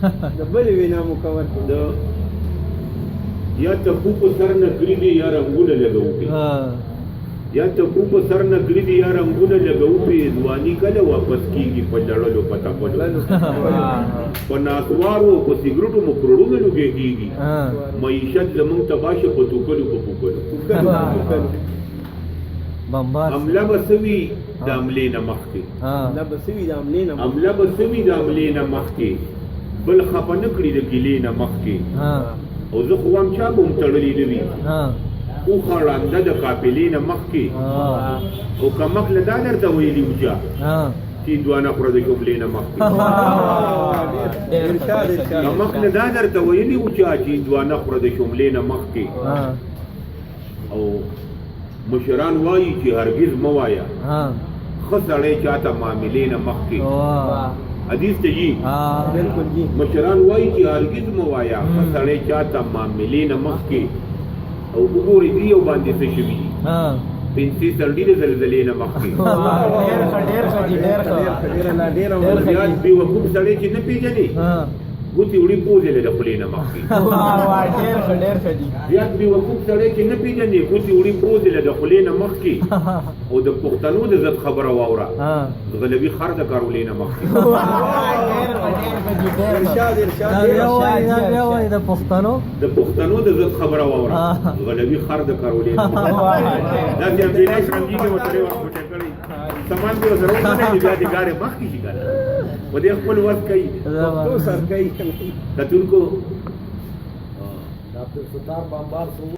د بلې وینا مکور د یا تکو په سر نه کړی دی یا رنګونه لګو پی یا تکو په سر نه کړی دی یا رنګونه لګو پی ځواني کله واپس کیږي په لړلو پتا پړلو په ناسوارو په سیګریټو مکروړو لګيږي معیشت زمونږ تباشه په توکلو په پوکلو عمله بسوي د عملې نه مخکې عمله بسوي د عملې نه مخکې بل خپه نه کړي د ګیلې نه مخکې او زه خو هم چا به هم تړلي نه وي اوښه ړانده د قافلې نه مخکې او کمک له دا درته ویلي وو چا چې هندوانه خوره د جملې نه مخکې کمک له دا درته ویلي وو چا چې هندوانه خوره د جملې نه مخکې او مشران وایي چې هرګز مه وایه ښه سړی چاته معاملې نه مخکې حدیث ته جی بالکل جی مشران وایي چې هرګز مه وایه ښه سړی چاته معاملې نه مخکې او وګورئ دې یو باندې څه شوي پنسي سړي د زلزلې نه مخکې زیات بېوقوف سړی چې نه پېژنې ګوتې وړي پوزې له د خولې نه مخکې زیات بېوقوف سړی چې نه پېژنې ګوتې وړي پوزې له د خولې نه مخکې او د پښتنو د عزت خبره واوره غلبي خر د کارولې نه مخکې د پښتنو د عزت خبره واوره غلبي خر د کارولې نه مخکې دا چې امریکا شرنګي کې وترې ورکوټه کړی سامان به سره ونه بیا د ګارې مخکې شي کنه و دې خپل وخت کوي تو سر کوي کتونکو ډاکټر ستار بامبار